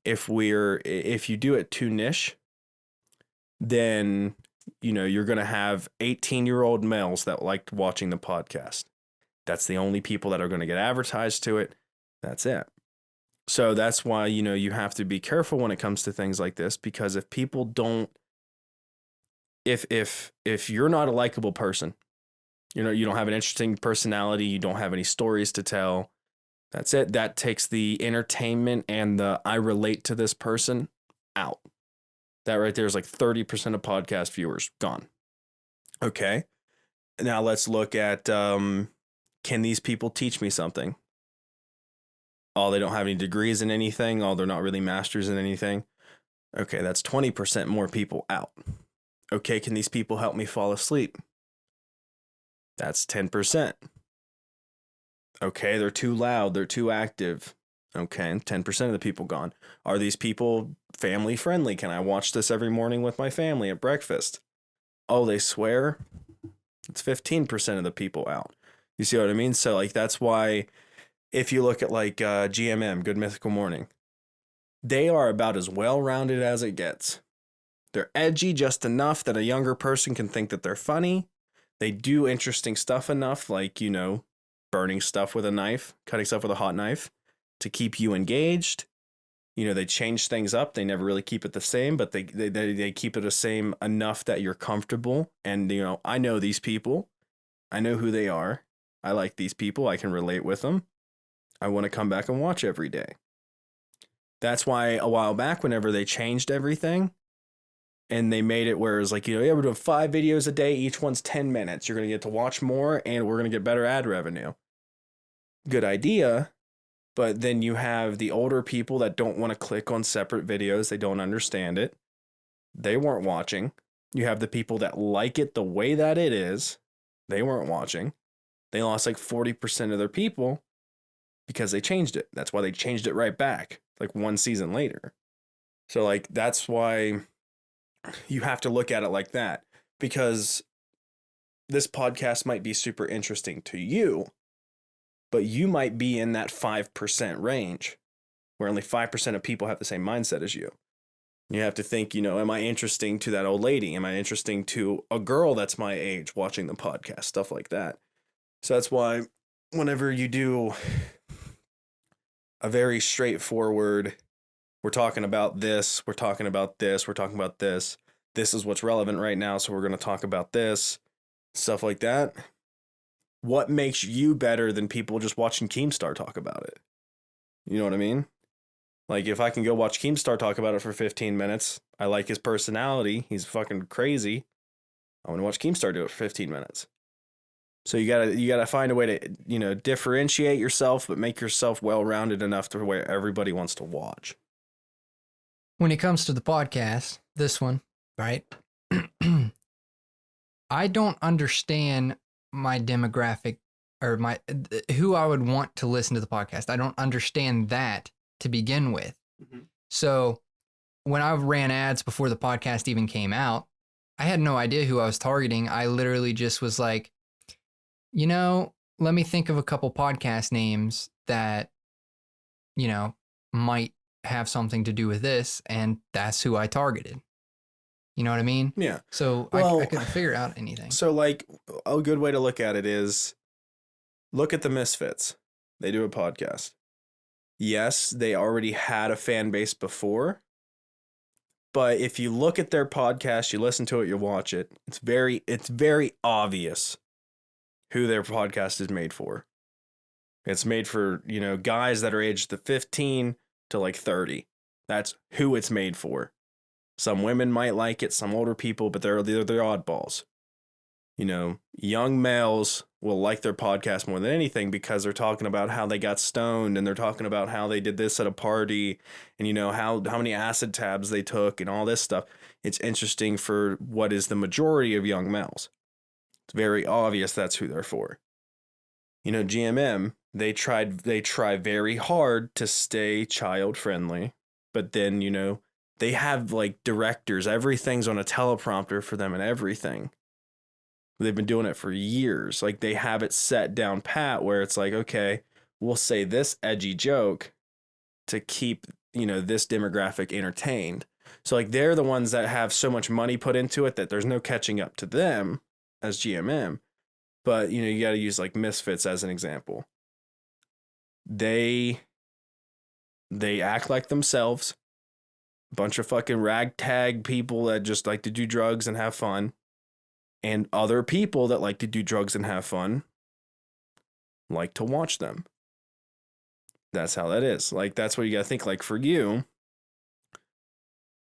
If you do it too niche, then, you're going to have 18-year-old males that like watching the podcast. That's the only people that are going to get advertised to it. That's it. So that's why, you have to be careful when it comes to things like this, because if people don't, if you're not a likable person, you don't have an interesting personality, you don't have any stories to tell, that's it. That takes the entertainment and the I relate to this person out. That right there is like 30% of podcast viewers gone. Okay. Now let's look at, can these people teach me something? Oh, they don't have any degrees in anything. Oh, they're not really masters in anything. Okay, that's 20% more people out. Okay, can these people help me fall asleep? That's 10%. Okay, they're too loud. They're too active. Okay, 10% of the people gone. Are these people family friendly? Can I watch this every morning with my family at breakfast? Oh, they swear? It's 15% of the people out. You see what I mean? So like that's why if you look at like GMM, Good Mythical Morning, they are about as well-rounded as it gets. They're edgy just enough that a younger person can think that they're funny. They do interesting stuff enough, like, burning stuff with a knife, cutting stuff with a hot knife to keep you engaged. They change things up. They never really keep it the same, but they keep it the same enough that you're comfortable. And, I know these people. I know who they are. I like these people. I can relate with them. I want to come back and watch every day. That's why a while back, whenever they changed everything and they made it where it's like, yeah, we're doing 5 videos a day. Each one's 10 minutes. You're going to get to watch more and we're going to get better ad revenue. Good idea. But then you have the older people that don't want to click on separate videos. They don't understand it. They weren't watching. You have the people that like it the way that it is. They weren't watching. They lost like 40% of their people because they changed it. That's why they changed it right back, like 1 season later. So like, that's why you have to look at it like that, because this podcast might be super interesting to you, but you might be in that 5% range where only 5% of people have the same mindset as you. You have to think, am I interesting to that old lady? Am I interesting to a girl that's my age watching the podcast? Stuff like that. So that's why whenever you do a very straightforward, we're talking about this, we're talking about this, we're talking about this, this is what's relevant right now, so we're going to talk about this, stuff like that. What makes you better than people just watching Keemstar talk about it? You know what I mean? Like, if I can go watch Keemstar talk about it for 15 minutes, I like his personality, he's fucking crazy, I want to watch Keemstar do it for 15 minutes. So you gotta find a way to, differentiate yourself, but make yourself well-rounded enough to where everybody wants to watch. When it comes to the podcast, this one, right? I don't understand my demographic or who I would want to listen to the podcast. I don't understand that to begin with. Mm-hmm. So when I ran ads before the podcast even came out, I had no idea who I was targeting. I literally just was like, let me think of a couple podcast names that, might have something to do with this. And that's who I targeted. You know what I mean? Yeah. So I couldn't figure out anything. So like a good way to look at it is Look at the Misfits. They do a podcast. Yes, they already had a fan base before, but if you look at their podcast, you listen to it, you watch it, it's very obvious who their podcast is made for. It's made for, guys that are aged 15 to like 30. That's who it's made for. Some women might like it, some older people, but they're oddballs. Young males will like their podcast more than anything because they're talking about how they got stoned and they're talking about how they did this at a party and how many acid tabs they took and all this stuff. It's interesting for what is the majority of young males. It's very obvious that's who they're for. GMM, they try very hard to stay child friendly, but then, they have like directors, everything's on a teleprompter for them and everything. They've been doing it for years. Like they have it set down pat where it's like, okay, we'll say this edgy joke to keep, this demographic entertained. So like they're the ones that have so much money put into it that there's no catching up to them as GMM. But, you got to use like Misfits as an example. They act like themselves. A bunch of fucking ragtag people that just like to do drugs and have fun. And other people that like to do drugs and have fun like to watch them. That's how that is. Like, that's what you got to think. Like, for you,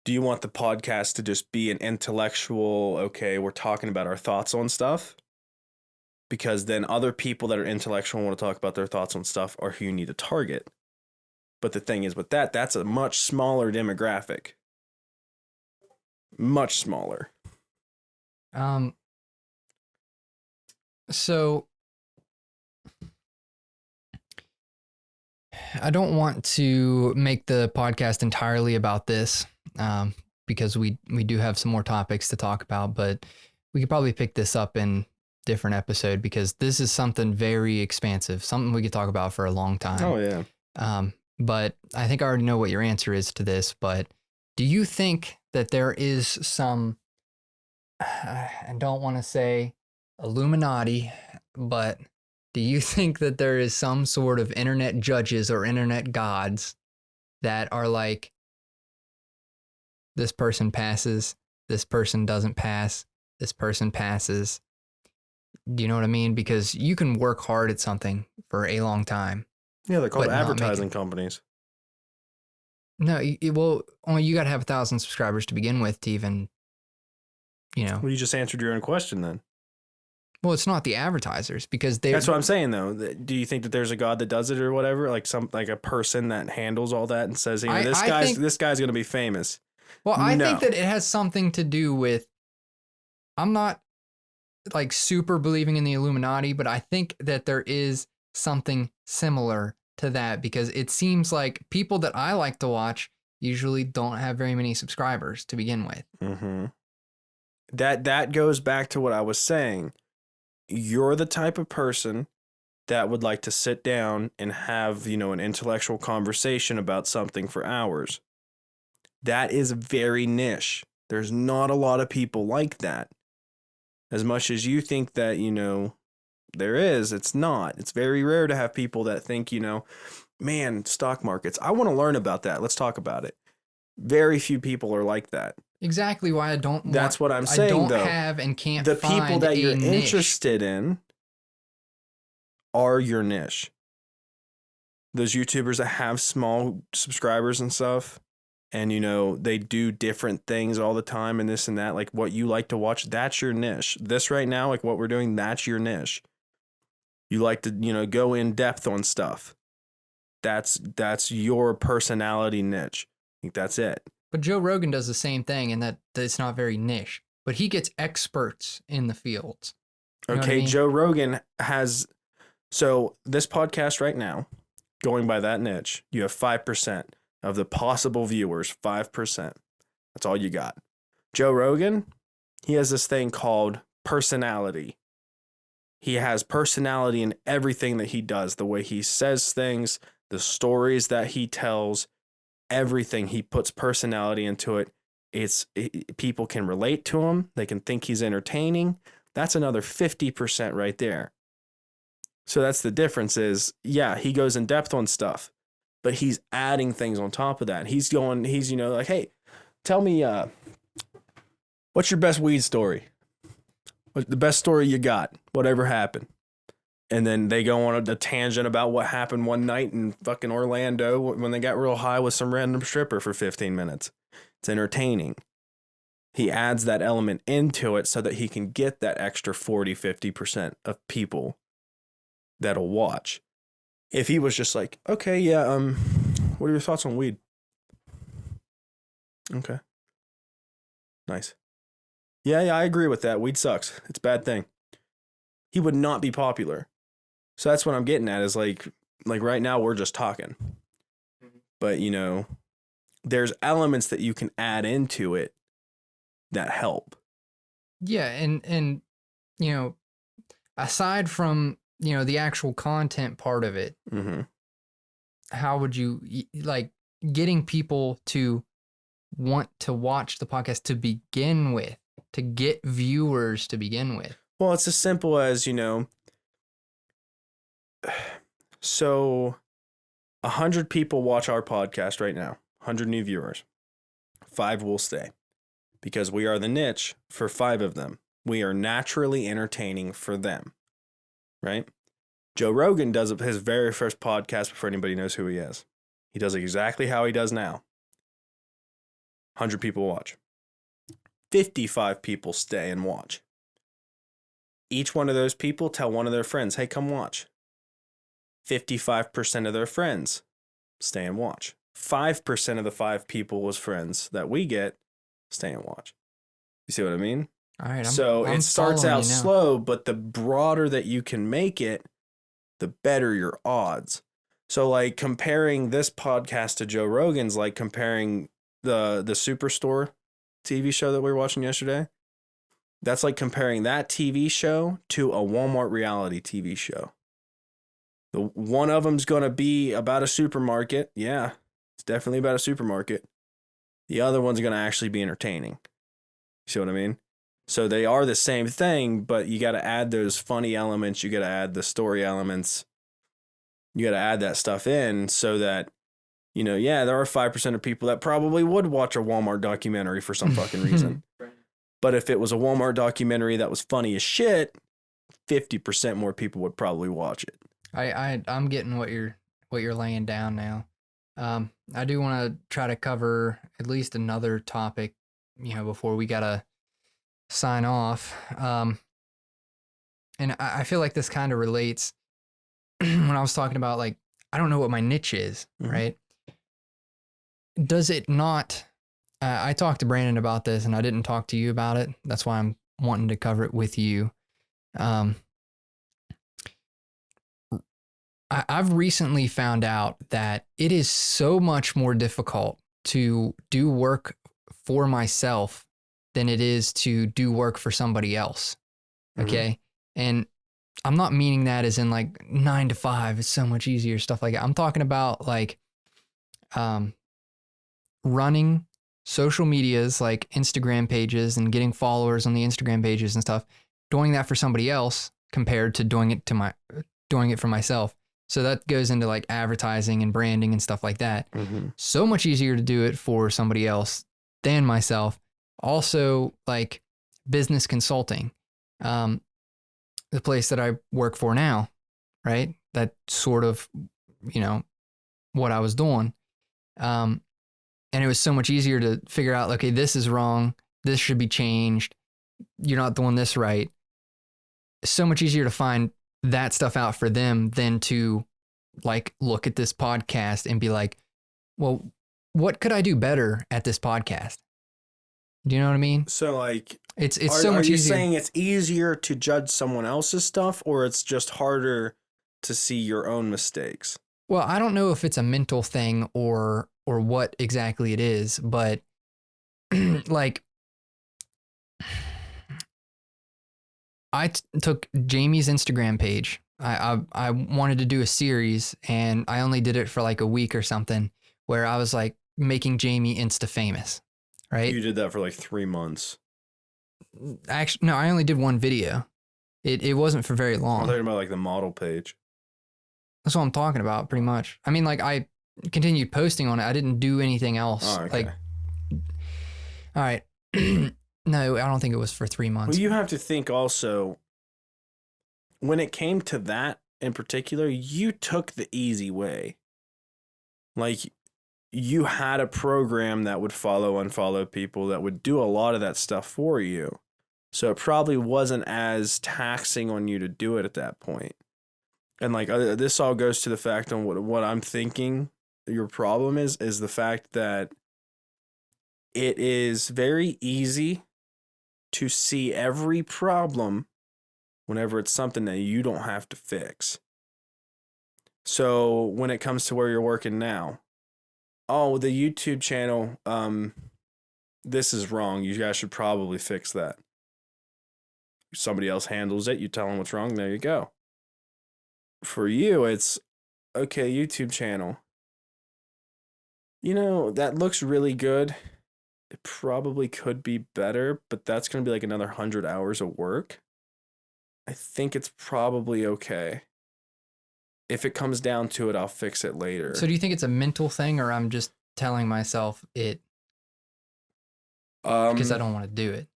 do you want the podcast to just be an intellectual, okay, we're talking about our thoughts on stuff? Because then other people that are intellectual and want to talk about their thoughts on stuff are who you need to target. But the thing is with that's a much smaller demographic. Much smaller. So I don't want to make the podcast entirely about this, because we do have some more topics to talk about, but we could probably pick this up in different episode because this is something very expansive, something we could talk about for a long time. Oh yeah. But I think I already know what your answer is to this, but do you think that there is some, I don't want to say Illuminati, but do you think that there is some sort of internet judges or internet gods that are like, this person passes, this person doesn't pass, this person passes? Do you know what I mean? Because you can work hard at something for a long time. Yeah, they're called advertising companies. No, you got to have 1,000 subscribers to begin with to even, Well, you just answered your own question then. Well, it's not the advertisers because That's what I'm saying though. Do you think that there's a god that does it or whatever? Like a person that handles all that and says, this guy's going to be famous. Well, I think that it has something to do with, I'm not like super believing in the Illuminati, but I think that there is something similar to that because it seems like people that I like to watch usually don't have very many subscribers to begin with. Mm-hmm. That goes back to what I was saying. You're the type of person that would like to sit down and have, an intellectual conversation about something for hours. That is very niche. There's not a lot of people like that. As much as you think that, there is, it's not. It's very rare to have people that think, man, stock markets, I want to learn about that. Let's talk about it. Very few people are like that. Exactly why I don't. That's what I'm saying. I don't though. have and can't. The find people that you're niche. interested in are your niche. Those YouTubers that have small subscribers and stuff, and they do different things all the time and this and that, like what you like to watch, that's your niche. This right now, like what we're doing, that's your niche. You like to, go in depth on stuff. That's your personality niche. I think that's it. But Joe Rogan does the same thing, and that it's not very niche. But he gets experts in the fields. You know what I mean? Joe Rogan has. So this podcast right now, going by that niche, you have 5% of the possible viewers. 5%. That's all you got. Joe Rogan, he has this thing called personality. He has personality in everything that he does. The way he says things, the stories that he tells. Everything, he puts personality into it. People can relate to him. They can think he's entertaining. That's another 50% right there. So that's the difference is, yeah, he goes in depth on stuff, but he's adding things on top of that. He's, like, hey, tell me, what's your best weed story? What's the best story you got? Whatever happened. And then they go on a tangent about what happened one night in fucking Orlando when they got real high with some random stripper for 15 minutes. It's entertaining. He adds that element into it so that he can get that extra 40-50% of people that'll watch. If he was just like, okay, yeah, what are your thoughts on weed? Okay. Nice. Yeah, I agree with that. Weed sucks. It's a bad thing. He would not be popular. So that's what I'm getting at is like right now we're just talking. But, there's elements that you can add into it that help. Yeah, and aside from the actual content part of it, how would you like getting people to want to watch the podcast to begin with, to get viewers to begin with? Well, it's as simple as, so 100 people watch our podcast right now, 100 new viewers, 5 will stay because we are the niche for 5 of them. We are naturally entertaining for them, right? Joe Rogan does his very first podcast before anybody knows who he is. He does it exactly how he does now. 100 people watch. 55 people stay and watch. Each one of those people tell one of their friends, hey, come watch. 55% of their friends stay and watch. 5% of the 5 people's friends that we get stay and watch. You see what I mean? All right. It starts out slow, but the broader that you can make it, the better your odds. So like comparing this podcast to Joe Rogan's, like comparing the Superstore TV show that we were watching yesterday. That's like comparing that TV show to a Walmart reality TV show. The one of them's going to be about a supermarket. Yeah, it's definitely about a supermarket. The other one's going to actually be entertaining. You see what I mean? So they are the same thing, but you got to add those funny elements. You got to add the story elements. You got to add that stuff in so that, there are 5% of people that probably would watch a Walmart documentary for some fucking reason. But if it was a Walmart documentary that was funny as shit, 50% more people would probably watch it. I'm getting what you're laying down now. I do want to try to cover at least another topic, before we gotta sign off. And I feel like this kind of relates when I was talking about like I don't know what my niche is, right? Does it not? I talked to Brandon about this, and I didn't talk to you about it. That's why I'm wanting to cover it with you. I've recently found out that it is so much more difficult to do work for myself than it is to do work for somebody else. Okay. And I'm not meaning that as in like 9 to 5. It's so much easier, stuff like that. I'm talking about like running social medias like Instagram pages and getting followers on the Instagram pages and stuff, doing that for somebody else compared to doing it for myself. So that goes into like advertising and branding and stuff like that. So much easier to do it for somebody else than myself. Also like business consulting. The place that I work for now, right? That sort of, what I was doing. And it was so much easier to figure out, okay, this is wrong. This should be changed. You're not doing this right. So much easier to find that stuff out for them than to like look at this podcast and be like, well, what could I do better at this podcast? Do you know what I mean? So like, it's so much easier. Are you saying it's easier to judge someone else's stuff, or it's just harder to see your own mistakes? Well, I don't know if it's a mental thing or what exactly it is, but like I took Jamie's Instagram page. I wanted to do a series, and I only did it for like a week or something, where I was like making Jamie Insta famous, right? You did that for like 3 months. Actually, no, I only did one video. It wasn't for very I'm long. talking about like the model page. That's what I'm talking about, pretty much. I mean, like I continued posting on it. I didn't do anything else. Oh, okay. Like, all right. No, I don't think it was for 3 months. Well, you have to think also, when it came to that in particular, you took the easy way. Like, you had a program that would follow, unfollow people, that would do a lot of that stuff for you. So it probably wasn't as taxing on you to do it at that point. And like this all goes to the fact on what I'm thinking your problem is the fact that it is very easy to see every problem whenever it's something that you don't have to fix. So when it comes to where you're working now, oh, the YouTube channel, this is wrong. You guys should probably fix that. Somebody else handles it. You tell them what's wrong. There you go. For you, it's okay, YouTube channel. You know, that looks really good. It probably could be better, but that's going to be like another 100 hours of work. I think it's probably okay. If it comes down to it, I'll fix it later. So do you think it's a mental thing, or I'm just telling myself it because I don't want to do it?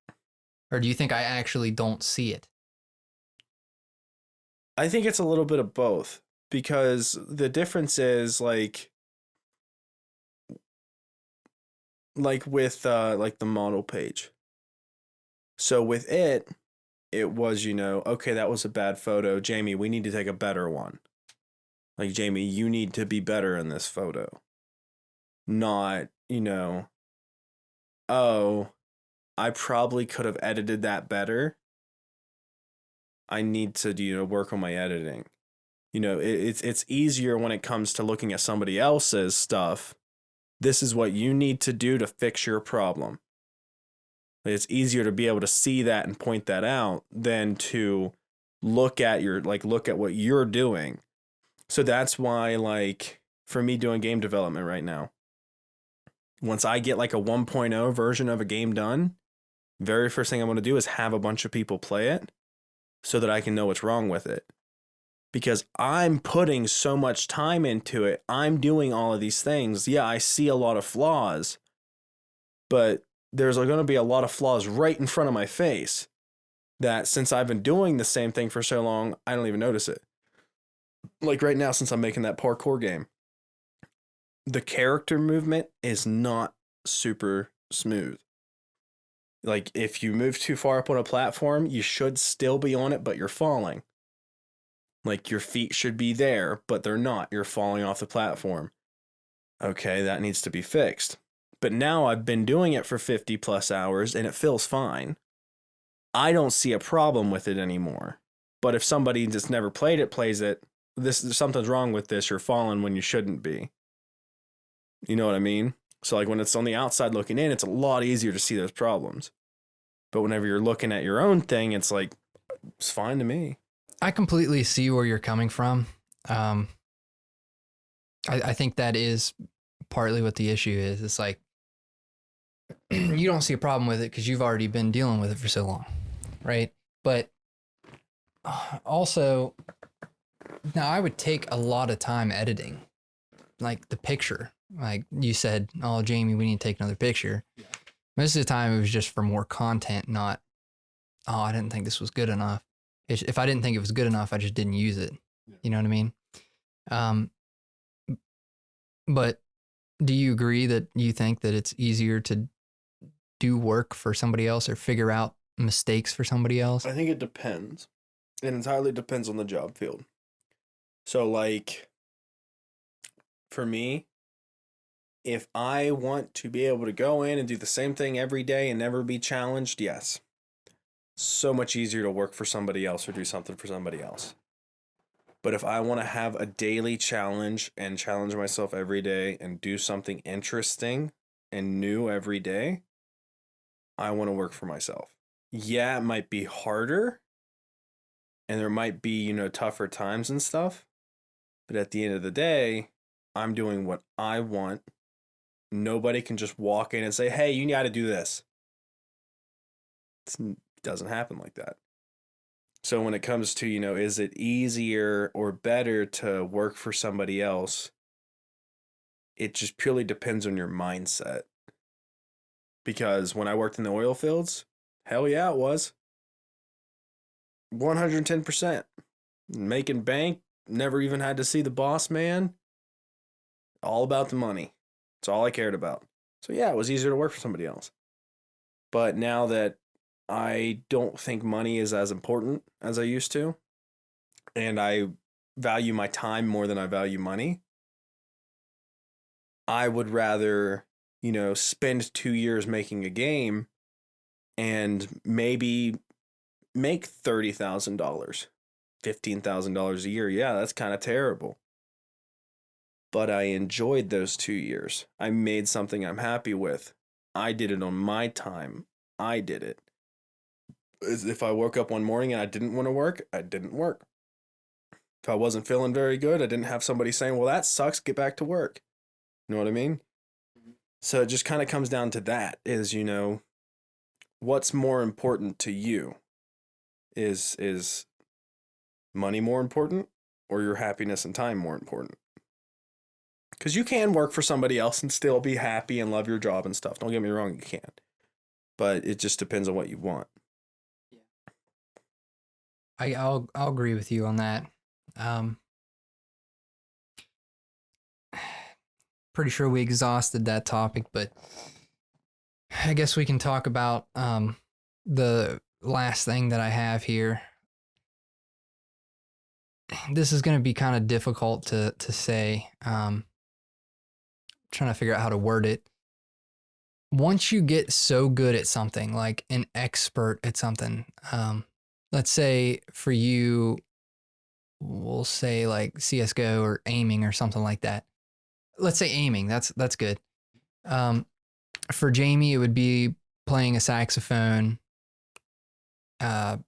Or do you think I actually don't see it? I think it's a little bit of both, because the difference is like with like the model page. So with it was, you know, okay, that was a bad photo. Jamie, we need to take a better one. Like, Jamie, you need to be better in this photo. Not, you know, oh, I probably could have edited that better. I need to, you know, work on my editing. You know, it's easier when it comes to looking at somebody else's stuff. This is what you need to do to fix your problem. It's easier to be able to see that and point that out than to look at what you're doing. So that's why, like, for me doing game development right now, once I get like a 1.0 version of a game done, very first thing I want to do is have a bunch of people play it so that I can know what's wrong with it. Because I'm putting so much time into it. I'm doing all of these things. Yeah, I see a lot of flaws, but there's going to be a lot of flaws right in front of my face that, since I've been doing the same thing for so long, I don't even notice it. Like right now, since I'm making that parkour game, the character movement is not super smooth. Like, if you move too far up on a platform, you should still be on it, but you're falling. Like, your feet should be there, but they're not. You're falling off the platform. Okay, that needs to be fixed. But now I've been doing it for 50 plus hours and it feels fine. I don't see a problem with it anymore. But if somebody just never played it, plays it, something's wrong with this. You're falling when you shouldn't be. You know what I mean? So like when it's on the outside looking in, it's a lot easier to see those problems. But whenever you're looking at your own thing, it's like, it's fine to me. I completely see where you're coming from. I think that is partly what the issue is. It's like, you don't see a problem with it because you've already been dealing with it for so long, right? But also, now I would take a lot of time editing, like the picture. Like you said, oh, Jamie, we need to take another picture. Yeah. Most of the time it was just for more content, not, oh, I didn't think this was good enough. If I didn't think it was good enough, I just didn't use it. Yeah. You know what I mean? But do you agree that you think that it's easier to do work for somebody else or figure out mistakes for somebody else? I think it depends. It entirely depends on the job field. So like, for me, if I want to be able to go in and do the same thing every day and never be challenged, yes. So much easier to work for somebody else or do something for somebody else. But if I want to have a daily challenge and challenge myself every day and do something interesting and new every day, I want to work for myself. Yeah, it might be harder and there might be, you know, tougher times and stuff. But at the end of the day, I'm doing what I want. Nobody can just walk in and say, hey, you got to do this. It doesn't happen like that. So when it comes to, is it easier or better to work for somebody else? It just purely depends on your mindset. Because when I worked in the oil fields, hell yeah, it was 110%. Making bank, never even had to see the boss man. All about the money. It's all I cared about. So yeah, it was easier to work for somebody else. But now that I don't think money is as important as I used to, and I value my time more than I value money, I would rather, spend 2 years making a game and maybe make $30,000, $15,000 a year. Yeah, that's kind of terrible. But I enjoyed those 2 years. I made something I'm happy with. I did it on my time. I did it. If I woke up one morning and I didn't want to work, I didn't work. If I wasn't feeling very good, I didn't have somebody saying, well, that sucks, get back to work. You know what I mean? So it just kind of comes down to that is, what's more important to you? Is money more important or your happiness and time more important? Because you can work for somebody else and still be happy and love your job and stuff. Don't get me wrong, you can. But it just depends on what you want. I'll agree with you on that. Pretty sure we exhausted that topic, but I guess we can talk about the last thing that I have here. This is going to be kind of difficult to say. Trying to figure out how to word it. Once you get so good at something, like an expert at something, let's say for you, we'll say like CSGO or aiming or something like that. Let's say aiming. That's good. For Jamie, it would be playing a saxophone. For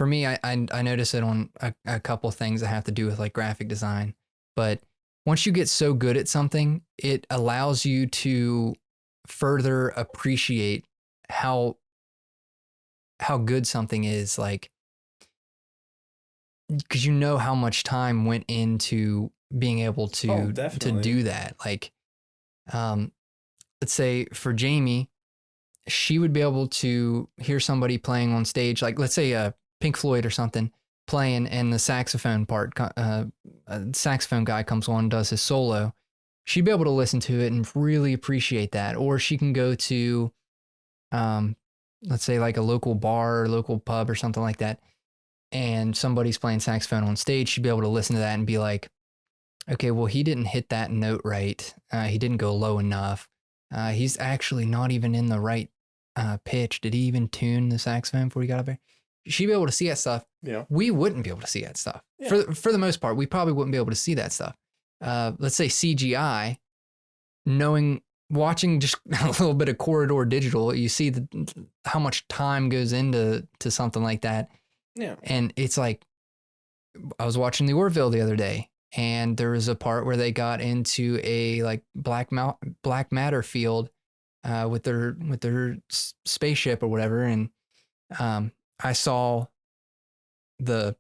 me, I notice it on a couple things that have to do with like graphic design. But once you get so good at something, it allows you to further appreciate how good something is, like, because you know how much time went into being able to do that. Like, let's say for Jamie, she would be able to hear somebody playing on stage, like let's say Pink Floyd or something playing, and the saxophone part, a saxophone guy comes on and does his solo. She'd be able to listen to it and really appreciate that. Or she can go to, let's say like a local bar or local pub or something like that, and somebody's playing saxophone on stage. She'd be able to listen to that and be like, okay, well, he didn't hit that note right. He didn't go low enough. He's actually not even in the right pitch. Did he even tune the saxophone before he got up there? She'd be able to see that stuff. Yeah. We wouldn't be able to see that stuff. Yeah. For the most part, we probably wouldn't be able to see that stuff. Let's say CGI, watching just a little bit of Corridor Digital, you see how much time goes into something like that. Yeah. And it's like, I was watching the Orville the other day, and there was a part where they got into a like black matter field with their spaceship or whatever, and I saw the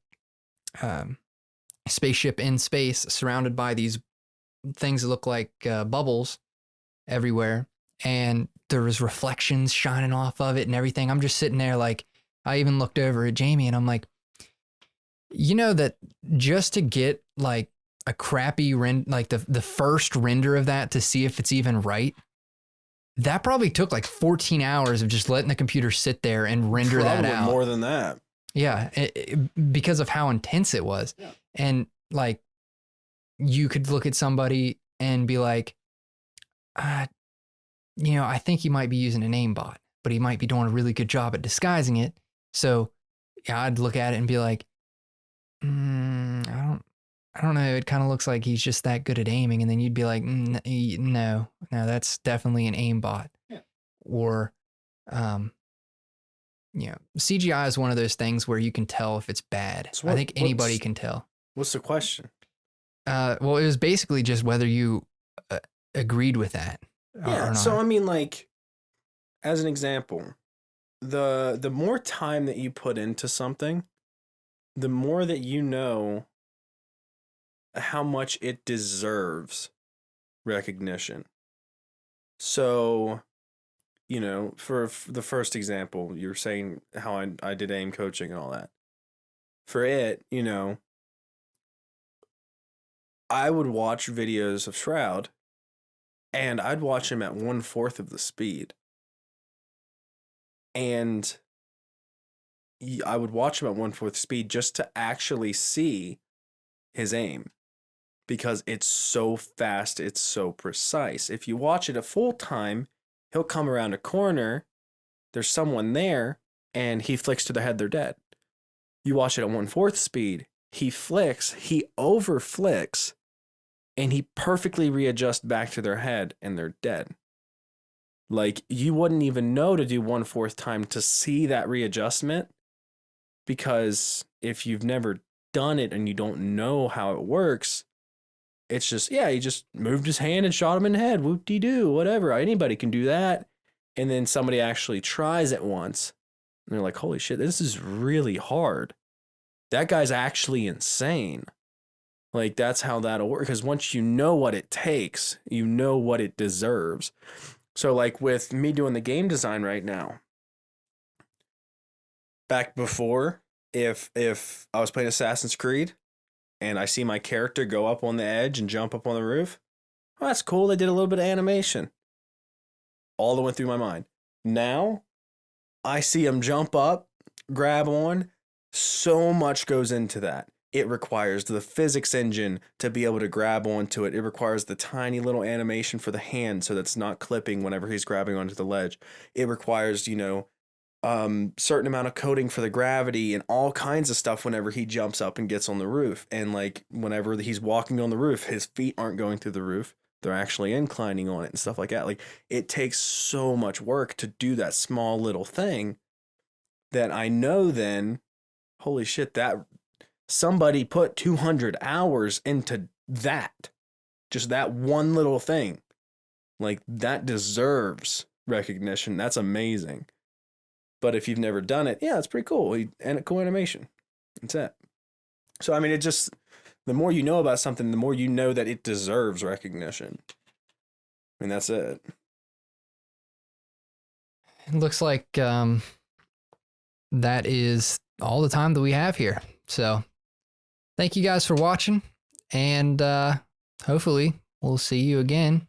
spaceship in space surrounded by these things that look like bubbles everywhere, and there was reflections shining off of it and everything. I'm just sitting there like, I even looked over at Jamie and I'm like, that just to get like a crappy like the first render of that to see if it's even right, that probably took like 14 hours of just letting the computer sit there and render that out. More than that. Yeah, because of how intense it was. Yeah. And like, you could look at somebody and be like, I think he might be using an aimbot, but he might be doing a really good job at disguising it. So yeah, I'd look at it and be like, I don't know. It kind of looks like he's just that good at aiming. And then you'd be like, no, that's definitely an aimbot. Yeah. Or, CGI is one of those things where you can tell if it's bad. So I think anybody can tell. What's the question? Well, it was basically just whether you agreed with that. Yeah. So, I mean, like, as an example, the more time that you put into something, the more that you know how much it deserves recognition. So, you know, for the first example, you're saying how I did aim coaching and all that. For it, you know, I would watch videos of Shroud and I'd watch him at 1/4 of the speed. And I would watch him at 1/4 speed just to actually see his aim because it's so fast, it's so precise. If you watch it at full time, he'll come around a corner, there's someone there, and he flicks to the head, they're dead. You watch it at 1/4 speed, he flicks, he over flicks, and he perfectly readjusts back to their head, and they're dead. Like, you wouldn't even know to do 1/4 time to see that readjustment, because if you've never done it and you don't know how it works, it's just, yeah, he just moved his hand and shot him in the head. Whoop-de-doo, whatever. Anybody can do that. And then somebody actually tries it once. And they're like, holy shit, this is really hard. That guy's actually insane. Like, that's how that'll work. Because once you know what it takes, you know what it deserves. So, like, with me doing the game design right now, back before, if I was playing Assassin's Creed, and I see my character go up on the edge and jump up on the roof, oh, that's cool. They did a little bit of animation. All that went through my mind. Now, I see him jump up, grab on. So much goes into that. It requires the physics engine to be able to grab onto it. It requires the tiny little animation for the hand so that's not clipping whenever he's grabbing onto the ledge. It requires, you know, certain amount of coding for the gravity and all kinds of stuff whenever he jumps up and gets on the roof. And like whenever he's walking on the roof, his feet aren't going through the roof. They're actually inclining on it and stuff like that. Like, it takes so much work to do that small little thing that I know then, holy shit, that somebody put 200 hours into that. Just that one little thing. Like, that deserves recognition. That's amazing. But if you've never done it, yeah, it's pretty cool. And a cool animation. That's it. So, I mean, it just, the more you know about something, the more you know that it deserves recognition. I mean, that's it. It looks like that is all the time that we have here. So thank you guys for watching. And hopefully we'll see you again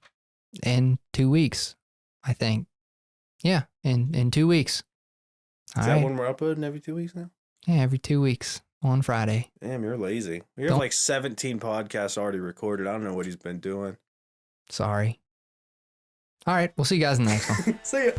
in 2 weeks, I think. Yeah, in 2 weeks. Is that when we're uploading every 2 weeks now? Yeah, every 2 weeks on Friday. Damn, you're lazy. We have like 17 podcasts already recorded. I don't know what he's been doing. Sorry. All right, we'll see you guys in the next one. See ya.